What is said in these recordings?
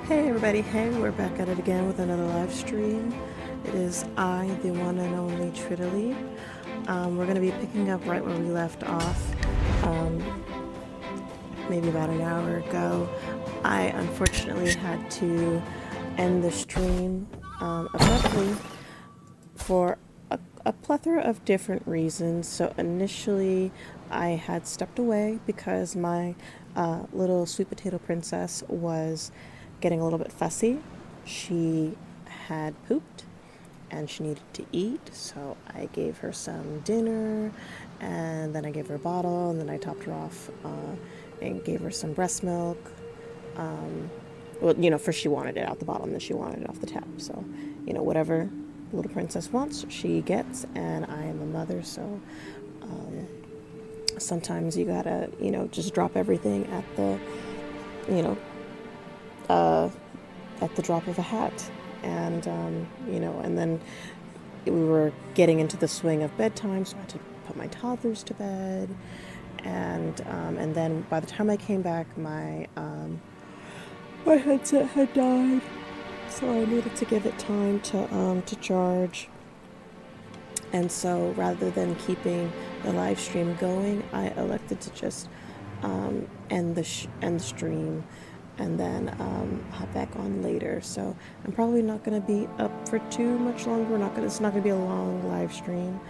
Hey everybody, hey, we're back at it again with another live stream. It is I, the one and only Tridley. We're going to be picking up right where we left off, maybe about an hour ago. I unfortunately had to end the stream abruptly for a plethora of different reasons. So initially I had stepped away because my little sweet potato princess was getting a little bit fussy. She had pooped and she needed to eat, so I gave her some dinner and then I gave her a bottle and then I topped her off and gave her some breast milk. First she wanted it out the bottle and then she wanted it off the tap. So, whatever little princess wants, she gets, and I am a mother, so sometimes you gotta, just drop everything at the, at the drop of a hat. And, and then we were getting into the swing of bedtime, so I had to put my toddlers to bed. And then by the time I came back, my headset had died, so I needed to give it time to charge. And so rather than keeping the live stream going, I elected to just end the stream and then hop back on later. So I'm probably not going to be up for too much longer. It's not going to be a long live stream.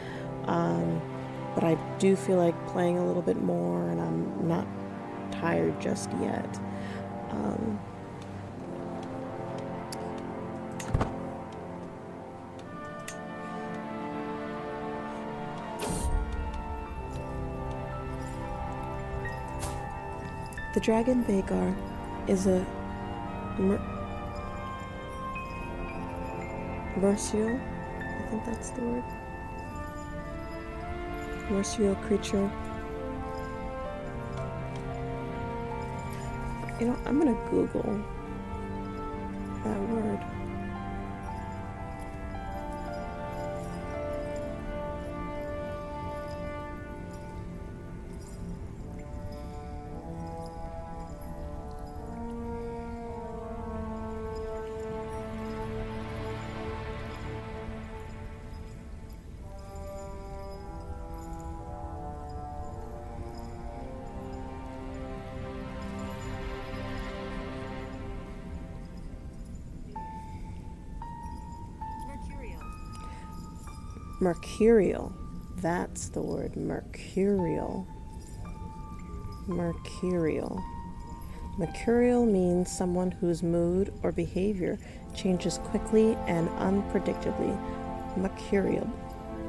But I do feel like playing a little bit more, and I'm not tired just yet. The dragon Vagar is a mercial, I think that's the word, mercial creature. I'm gonna Google that word. Mercurial. That's the word. Mercurial. Mercurial. Mercurial means someone whose mood or behavior changes quickly and unpredictably. Mercurial.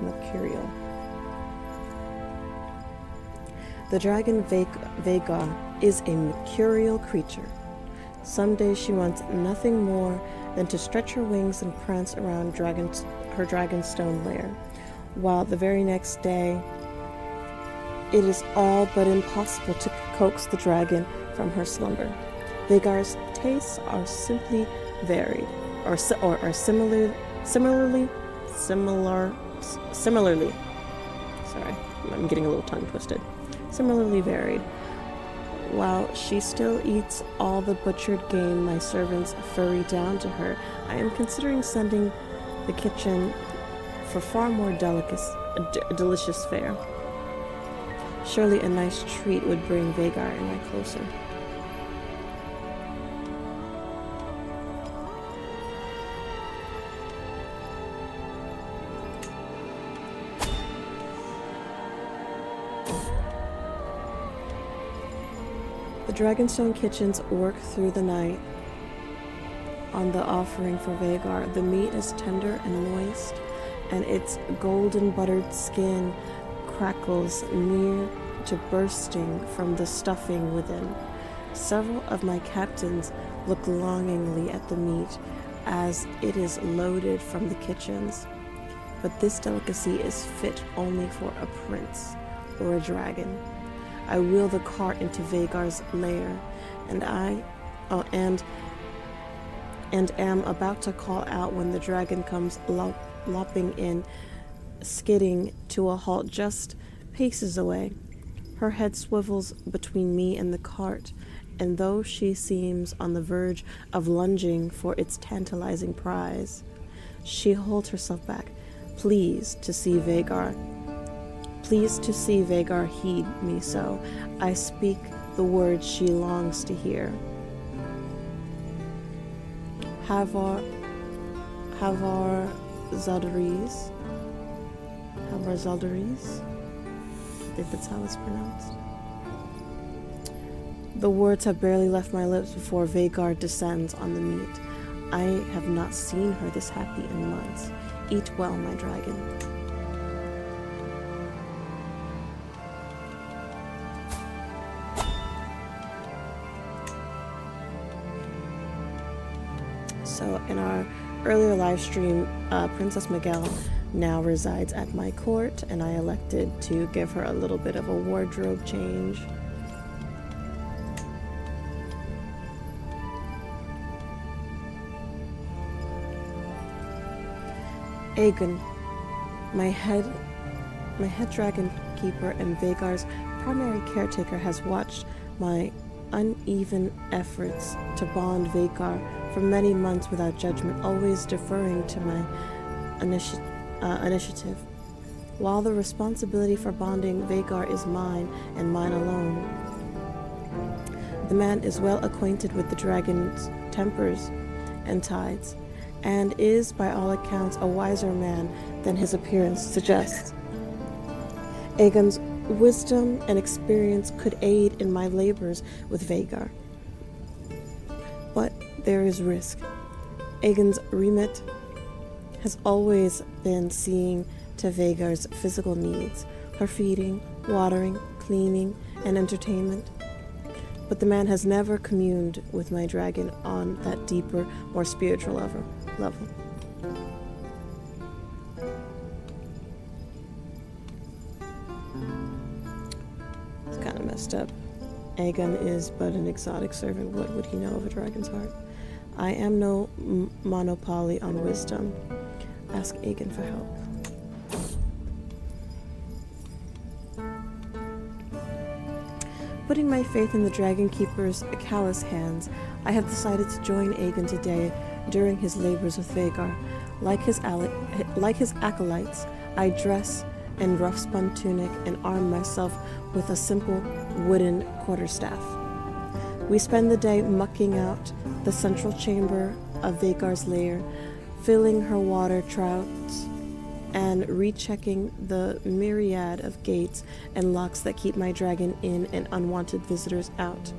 Mercurial. The dragon Vagar is a mercurial creature. Some days she wants nothing more than to stretch her wings and prance around her dragonstone lair, while the very next day it is all but impossible to coax the dragon from her slumber. Vagar's tastes are simply varied, or similarly. Sorry, I'm getting a little tongue twisted. Similarly varied. While she still eats all the butchered game my servants furry down to her, I am considering sending the kitchen for far more delicious fare. Surely a nice treat would bring Vagar and I closer. The Dragonstone kitchens work through the night on the offering for Vagar. The meat is tender and moist, and its golden buttered skin crackles near to bursting from the stuffing within. Several of my captains look longingly at the meat as it is loaded from the kitchens, but this delicacy is fit only for a prince or a dragon. I wheel the cart into Vagar's lair, and am about to call out when the dragon comes lopping in, skidding to a halt just paces away. Her head swivels between me and the cart, and though she seems on the verge of lunging for its tantalizing prize, she holds herself back, pleased to see Vagar heed me so. I speak the words she longs to hear. Havar Zaldaris. I think that's how it's pronounced. The words have barely left my lips before Vagar descends on the meat. I have not seen her this happy in months. Eat well, my dragon. So in our earlier live stream, Princess Miguel now resides at my court, and I elected to give her a little bit of a wardrobe change. Aegon, my head dragon keeper and Vagar's primary caretaker, has watched my uneven efforts to bond Vagar for many months without judgment, always deferring to my initiative. While the responsibility for bonding Vagar is mine and mine alone, the man is well acquainted with the dragon's tempers and tides, and is, by all accounts, a wiser man than his appearance suggests. Aegon's wisdom and experience could aid in my labors with Vagar. But there is risk. Aegon's remit has always been seeing to Vagar's physical needs, her feeding, watering, cleaning, and entertainment. But the man has never communed with my dragon on that deeper, more spiritual level. It's kind of messed up. Aegon is but an exotic servant. What would he know of a dragon's heart? I am no monopoly on wisdom. Ask Aegon for help. Putting my faith in the Dragon Keeper's callous hands, I have decided to join Aegon today during his labors with Vagar. Like his acolytes, I dress in rough-spun tunic and arm myself with a simple wooden quarterstaff. We spend the day mucking out the central chamber of Vagar's lair, filling her water troughs, and rechecking the myriad of gates and locks that keep my dragon in and unwanted visitors out.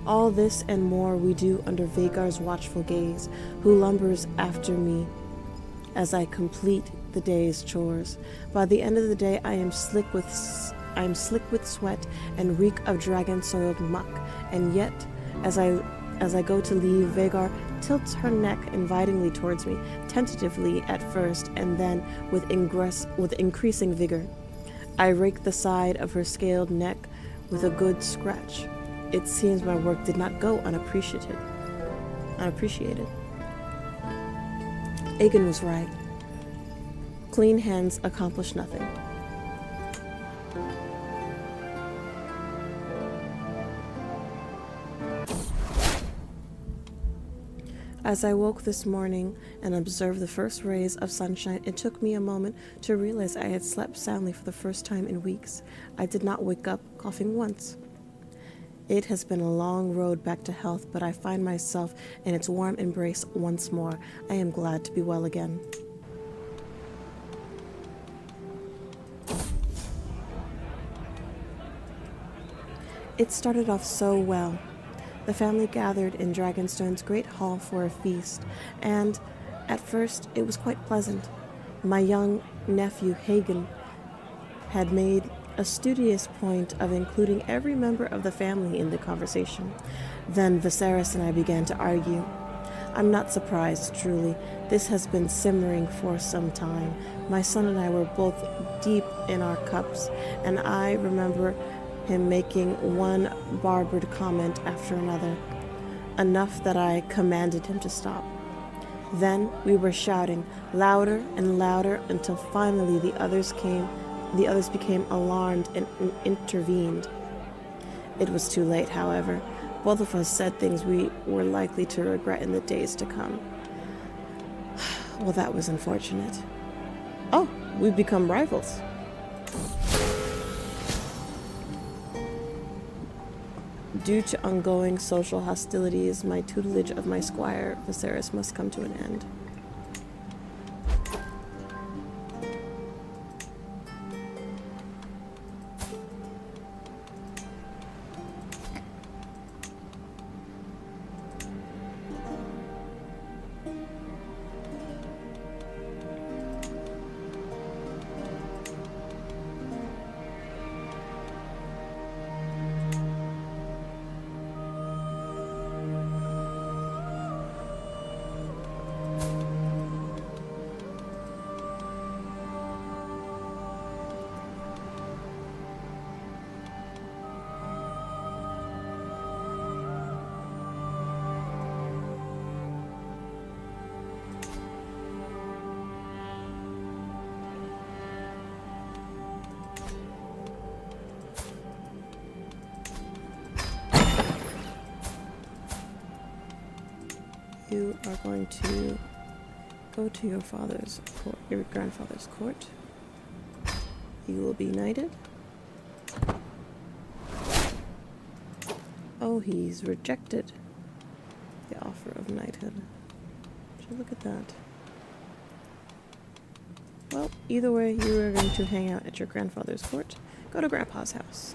All this and more we do under Vagar's watchful gaze, who lumbers after me as I complete the day's chores. By the end of the day, I am slick with sweat and reek of dragon-soiled muck, and yet, as I go to leave, Vagar tilts her neck invitingly towards me, tentatively at first, and then with increasing vigor. I rake the side of her scaled neck with a good scratch. It seems my work did not go unappreciated. Aegon was right. Clean hands accomplish nothing. As I woke this morning and observed the first rays of sunshine, it took me a moment to realize I had slept soundly for the first time in weeks. I did not wake up coughing once. It has been a long road back to health, but I find myself in its warm embrace once more. I am glad to be well again. It started off so well. The family gathered in Dragonstone's great hall for a feast, and at first it was quite pleasant. My young nephew Hagen had made a studious point of including every member of the family in the conversation. Then Viserys and I began to argue. I'm not surprised, truly. This has been simmering for some time. My son and I were both deep in our cups, and I remember him making one barbared comment after another, enough that I commanded him to stop. Then we were shouting louder and louder until finally the others became alarmed and intervened. It was too late, however. Both of us said things we were likely to regret in the days to come. Well, that was unfortunate. Oh, we've become rivals. Due to ongoing social hostilities, my tutelage of my squire, Viserys, must come to an end. You are going to go to your father's court, your grandfather's court. You will be knighted. Oh, he's rejected the offer of knighthood. So look at that. Well, either way, you are going to hang out at your grandfather's court. Go to Grandpa's house.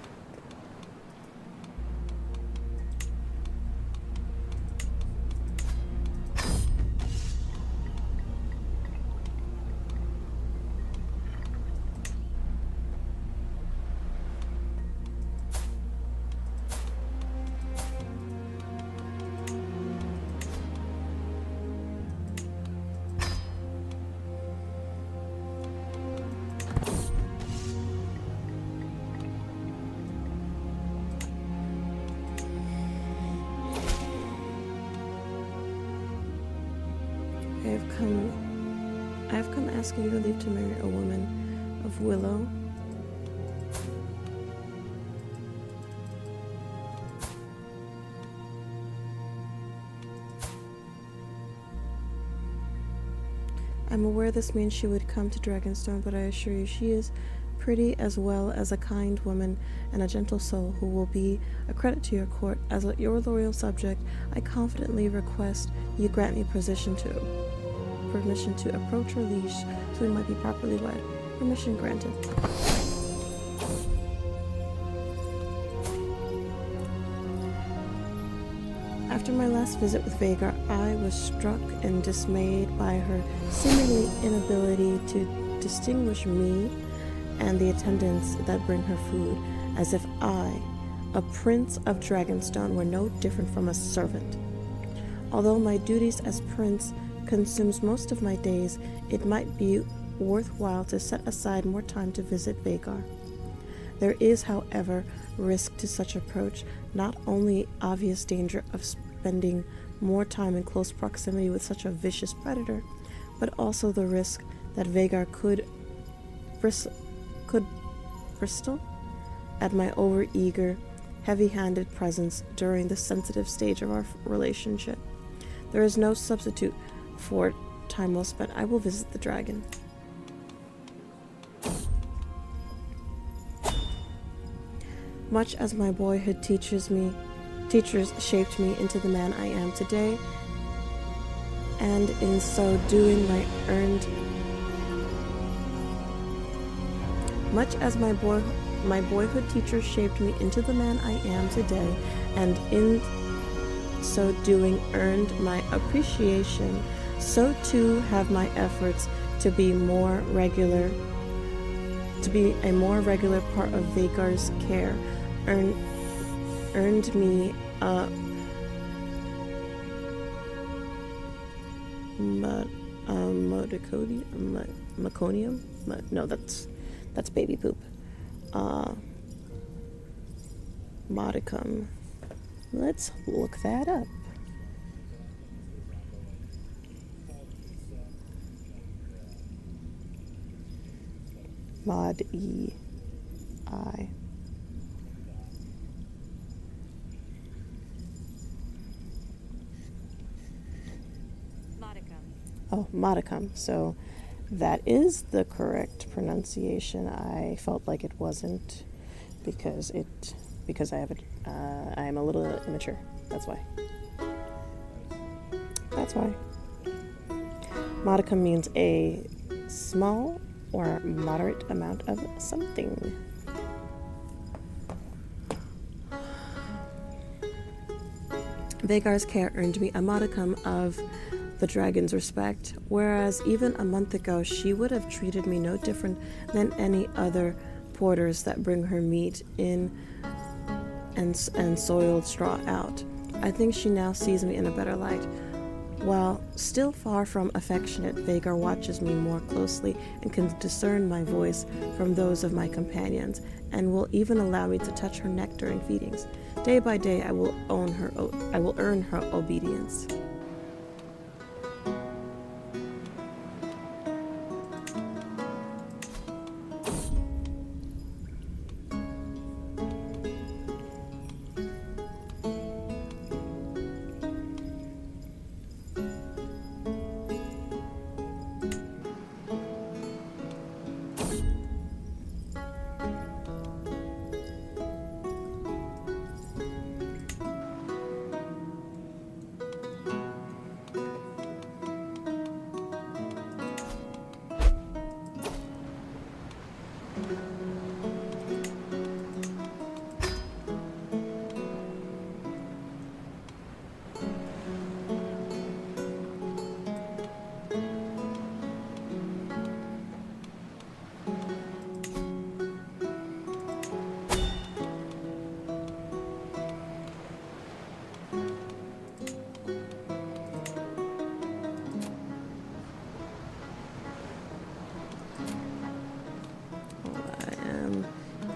I have come asking you to leave to marry a woman of Willow. I'm aware this means she would come to Dragonstone, but I assure you she is pretty as well as a kind woman and a gentle soul who will be a credit to your court. As your loyal subject, I confidently request you grant me permission to approach her liege so we might be properly wed. Permission granted. After my last visit with Vhagar, I was struck and dismayed by her seemingly inability to distinguish me and the attendants that bring her food, as if I, a prince of Dragonstone, were no different from a servant. Although my duties as prince consumes most of my days, it might be worthwhile to set aside more time to visit Vhagar. There is, however, risk to such approach, not only obvious danger of spending more time in close proximity with such a vicious predator, but also the risk that Vhagar could bristle at my overeager, heavy-handed presence during the sensitive stage of our relationship. There is no substitute for time well spent. I will visit the dragon. Much as my boyhood teachers shaped me into the man I am today, and in so doing much as my boyhood teachers shaped me into the man I am today, and in so doing earned my appreciation, so too have my efforts to be a more regular part of Vhagar's care earned me a meconium? No, that's baby poop. Modicum. Let's look that up. Mod E I. Oh, modicum. So that is the correct pronunciation. I felt like it wasn't because I am a little immature. That's why. That's why. Modicum means a small or moderate amount of something. Vagar's care earned me a modicum of the dragon's respect, whereas even a month ago she would have treated me no different than any other porters that bring her meat in and soiled straw out. I think she now sees me in a better light. While still far from affectionate, Vagar watches me more closely and can discern my voice from those of my companions, and will even allow me to touch her neck during feedings. Day by day, I will earn her obedience.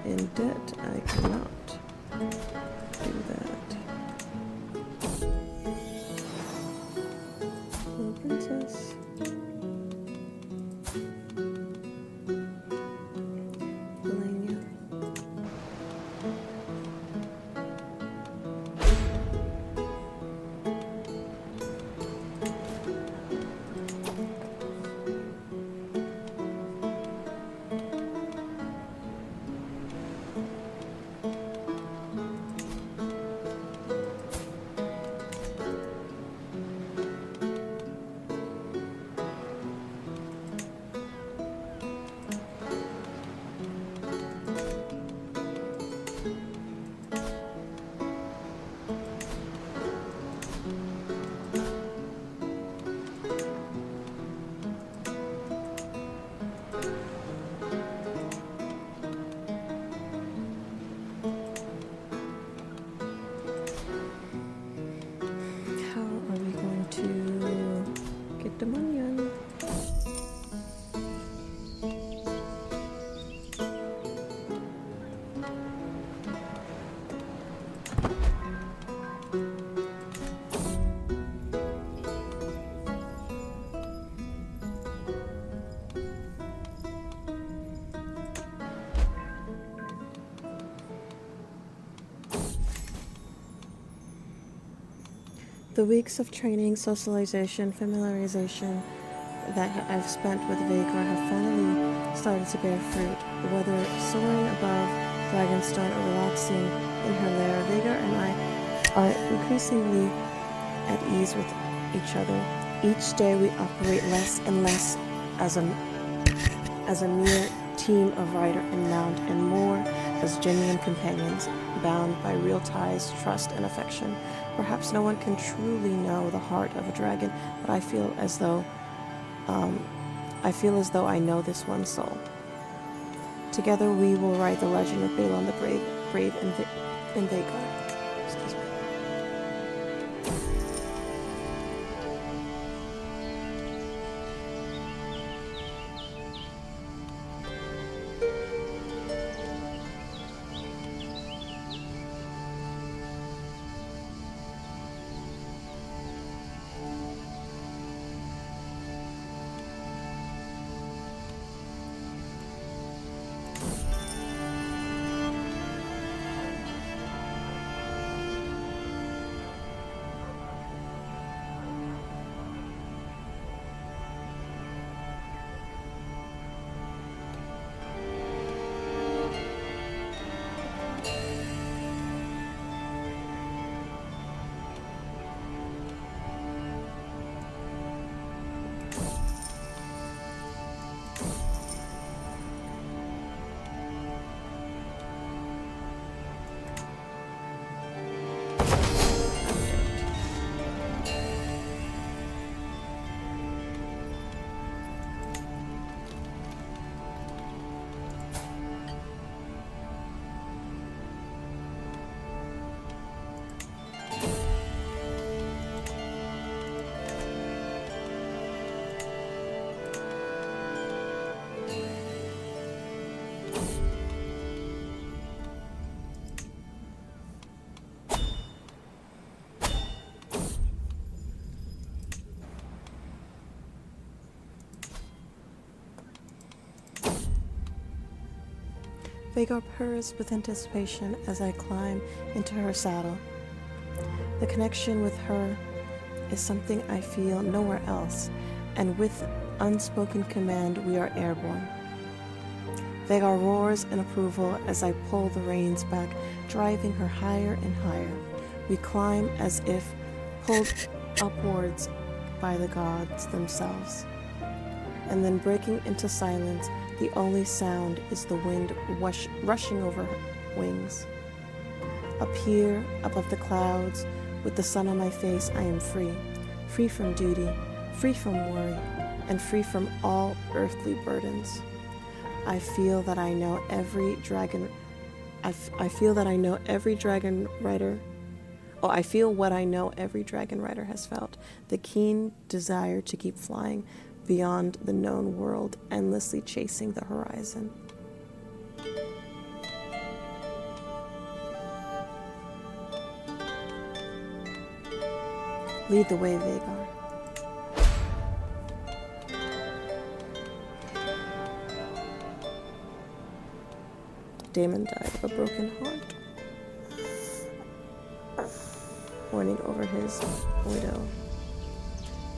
In debt, I cannot do that. Little princess. Melania. How are we going to get the money on? The weeks of training, socialization, familiarization that I've spent with Vagar have finally started to bear fruit. Whether soaring above Dragonstone or relaxing in her lair, Vagar and I are increasingly at ease with each other. Each day we operate less and less as a mere team of rider and mount, and more as genuine companions, bound by real ties, trust, and affection. Perhaps no one can truly know the heart of a dragon, but I feel as though I know this one soul. Together we will write the legend of Balon the Brave and Vagar. Excuse me. Vagar purrs with anticipation as I climb into her saddle. The connection with her is something I feel nowhere else, and with unspoken command we are airborne. Vagar roars in approval as I pull the reins back, driving her higher and higher. We climb as if pulled upwards by the gods themselves. And then breaking into silence, the only sound is the wind rushing over her wings. Up here, above the clouds, with the sun on my face, I am free. Free from duty, free from worry, and free from all earthly burdens. I feel that I know every dragon... I feel that I know every dragon rider... I feel what I know every dragon rider has felt. The keen desire to keep flying beyond the known world, endlessly chasing the horizon. Lead the way, Vagar. Damon died of a broken heart, mourning over his widow.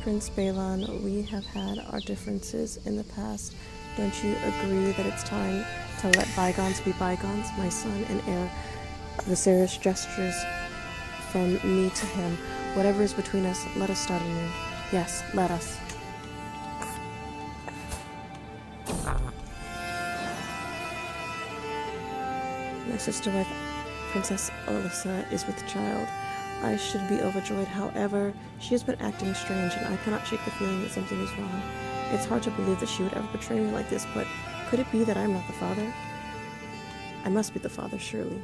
Prince Balon, we have had our differences in the past. Don't you agree that it's time to let bygones be bygones? My son and heir, Viserys gestures from me to him. Whatever is between us, let us start anew. Yes, let us. My sister wife, Princess Alyssa, is with child. I should be overjoyed. However, she has been acting strange, and I cannot shake the feeling that something is wrong. It's hard to believe that she would ever betray me like this, but could it be that I'm not the father? I must be the father, surely.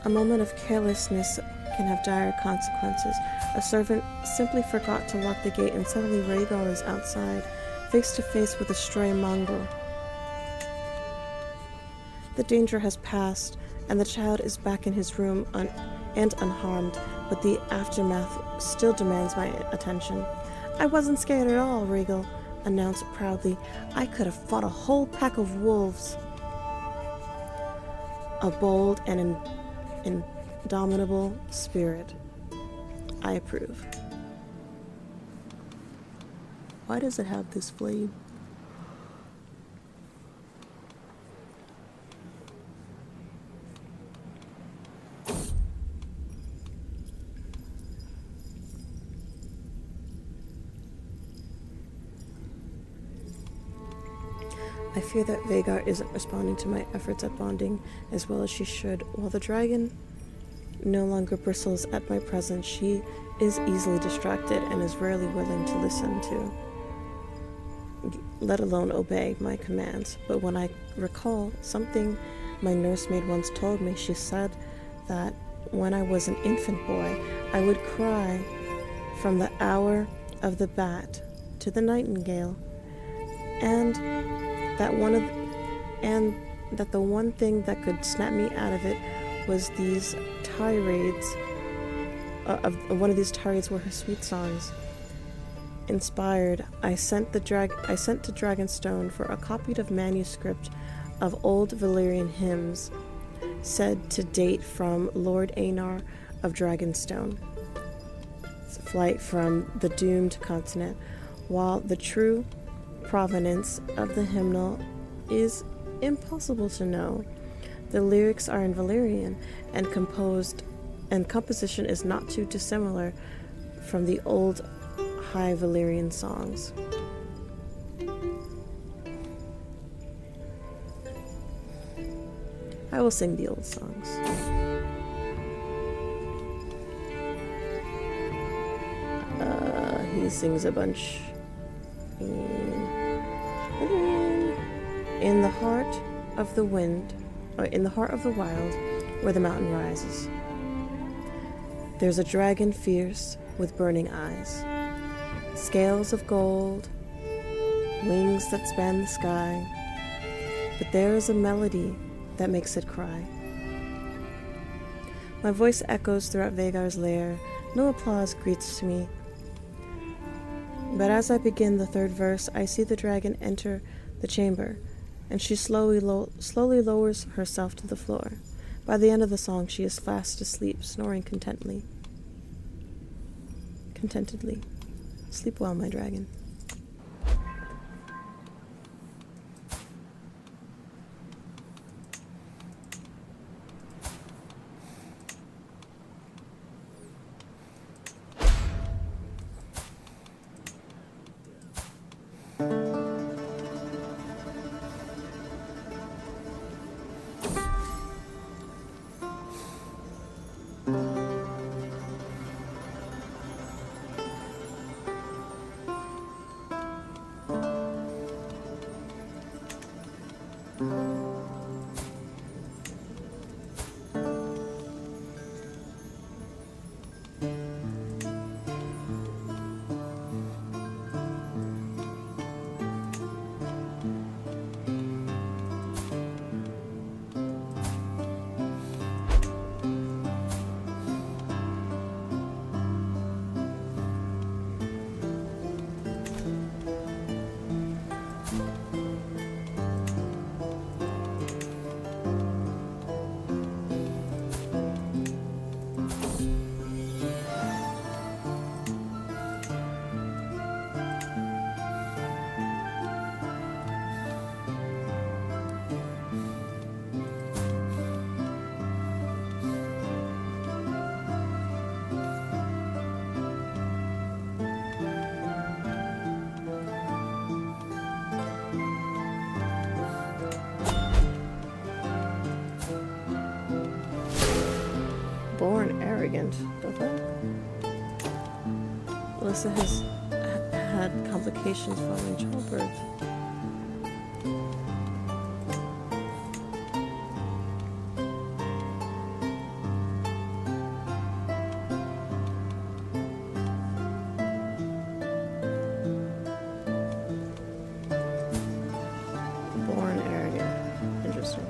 A moment of carelessness can have dire consequences. A servant simply forgot to lock the gate, and suddenly Rhaegar is outside, face to face with a stray mongrel. The danger has passed, and the child is back in his room and unharmed, but the aftermath still demands my attention. I wasn't scared at all, Rhaegar announced proudly. I could have fought a whole pack of wolves. A bold and indomitable spirit. I approve. Why does it have this flame? I fear that Vagar isn't responding to my efforts at bonding as well as she should. While the dragon no longer bristles at my presence, she is easily distracted and is rarely willing to listen to, let alone obey, my commands. But when I recall something my nursemaid once told me, she said that when I was an infant boy, I would cry from the hour of the bat to the nightingale, and that the one thing that could snap me out of it was these tirades. One of these tirades were her sweet songs. Inspired, I sent to Dragonstone for a copy of manuscript of old Valyrian hymns, said to date from Lord Aenar of Dragonstone. Flight from the doomed continent, while the true provenance of the hymnal is impossible to know. The lyrics are in Valyrian, and composition is not too dissimilar from the old High Valyrian songs. I will sing the old songs. He sings a bunch. In the heart of the wind, or in the heart of the wild, where the mountain rises, there's a dragon fierce with burning eyes, scales of gold, wings that span the sky. But there is a melody that makes it cry. My voice echoes throughout Vagar's lair. No applause greets me. But as I begin the third verse, I see the dragon enter the chamber, and she slowly lowers herself to the floor. By the end of the song, she is fast asleep, snoring contentedly. Sleep well, my dragon. Born arrogant, okay? Alyssa has had complications following childbirth. Born arrogant. Interesting.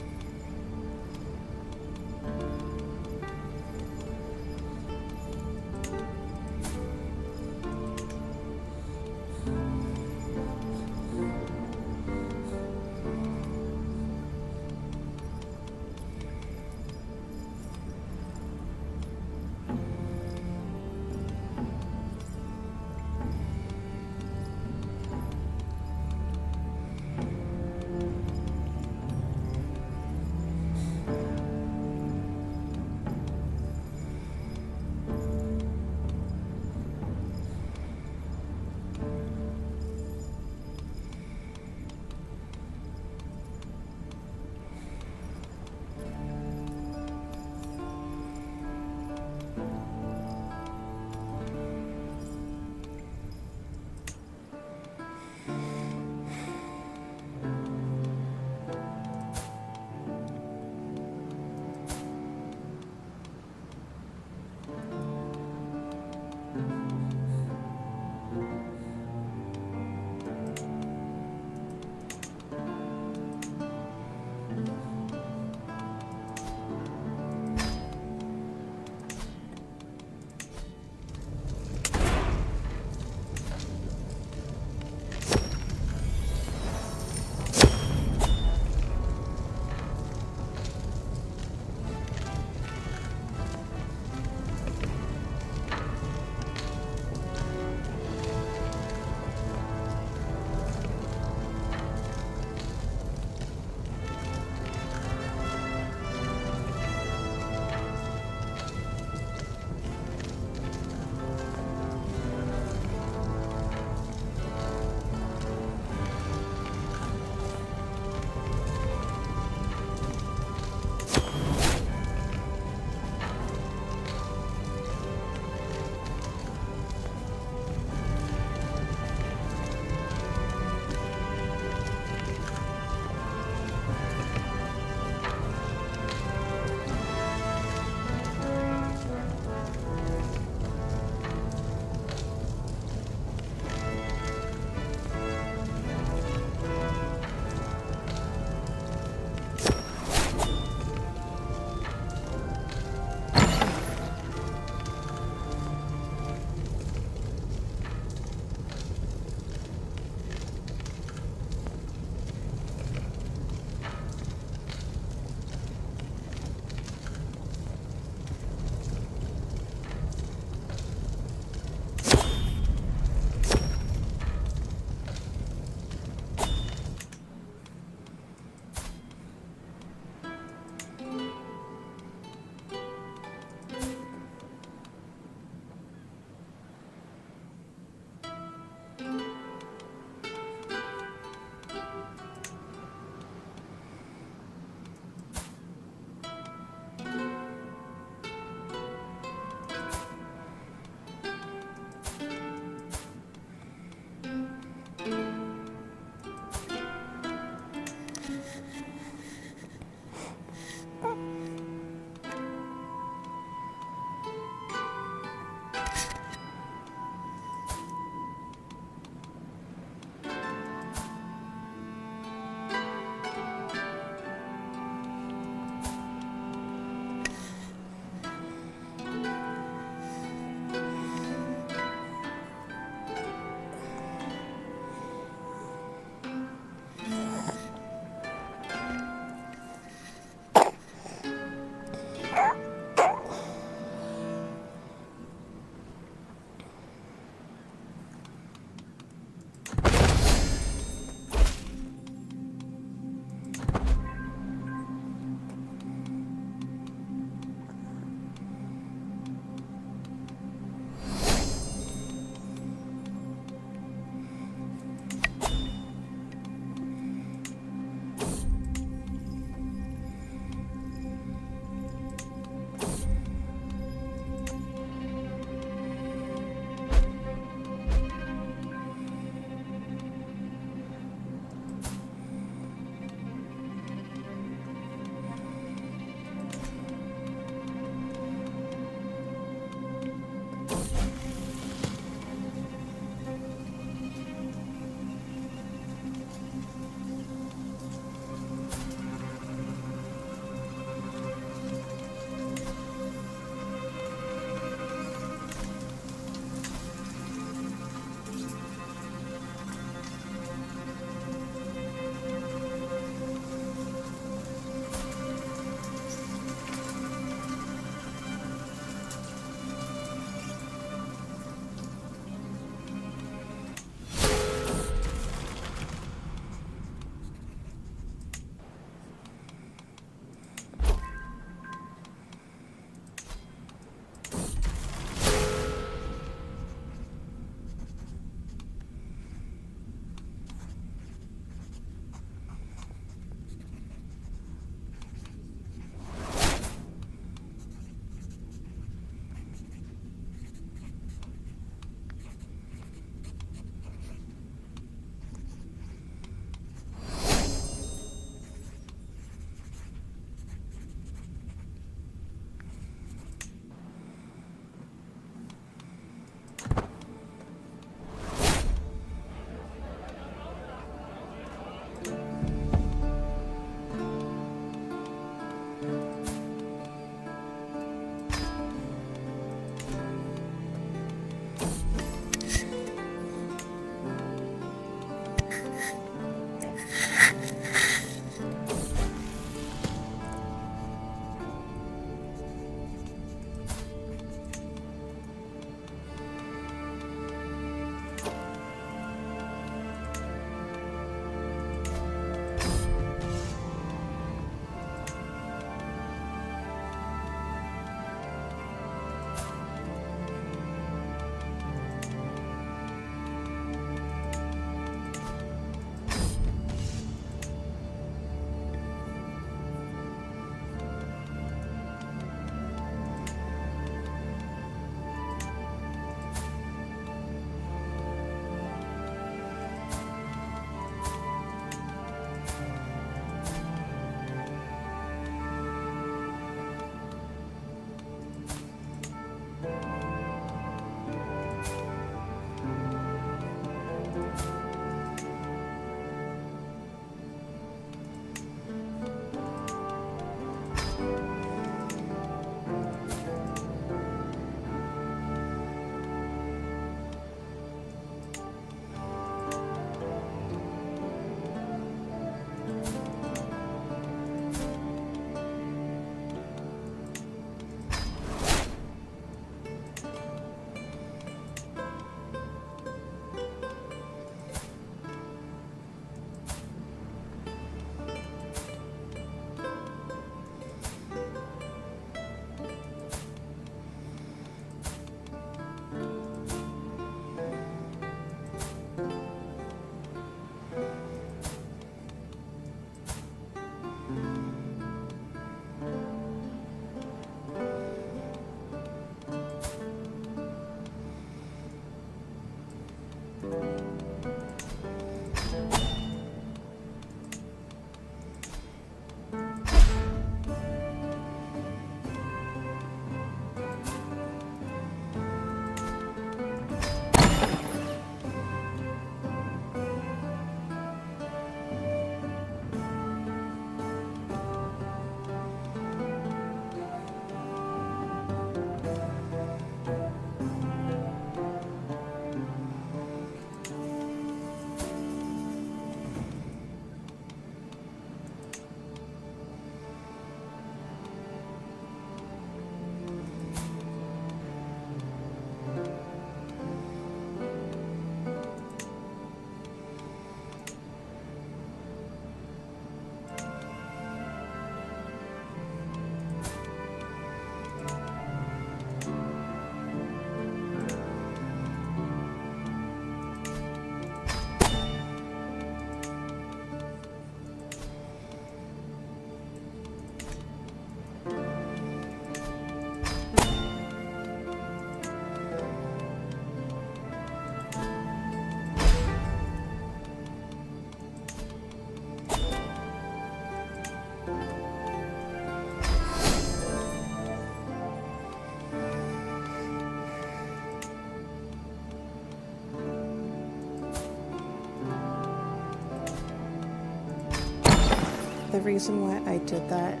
The reason why I did that,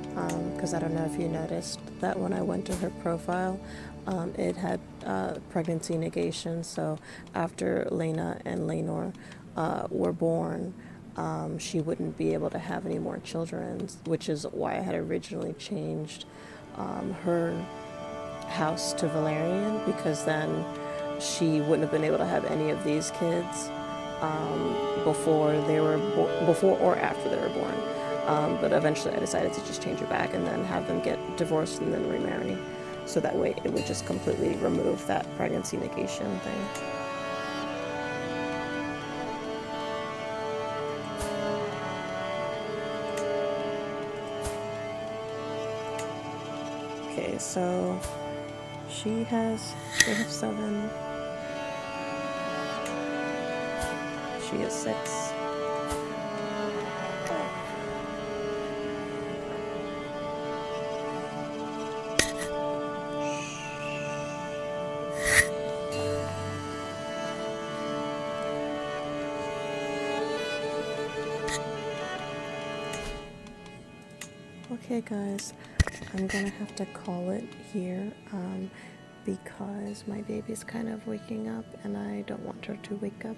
because I don't know if you noticed that when I went to her profile, it had pregnancy negation. So after Lena and Lenore were born, she wouldn't be able to have any more children, which is why I had originally changed her house to Valerian, because then she wouldn't have been able to have any of these kids before they were before or after they were born. But eventually I decided to just change it back and then have them get divorced and then remarry. So that way it would just completely remove that pregnancy negation thing. Okay, so they have 7. She is 6. Okay guys, I'm gonna have to call it here because my baby's kind of waking up and I don't want her to wake up.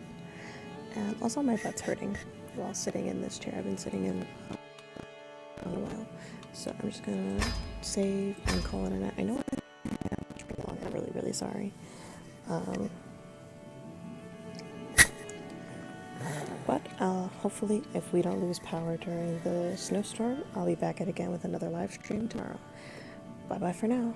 And also my butt's hurting while sitting in this chair. I've been sitting in a while. So I'm just gonna save and call it a night. I know it's pretty long, I'm really, really sorry. But hopefully, if we don't lose power during the snowstorm, I'll be back at again with another live stream tomorrow. Bye bye for now.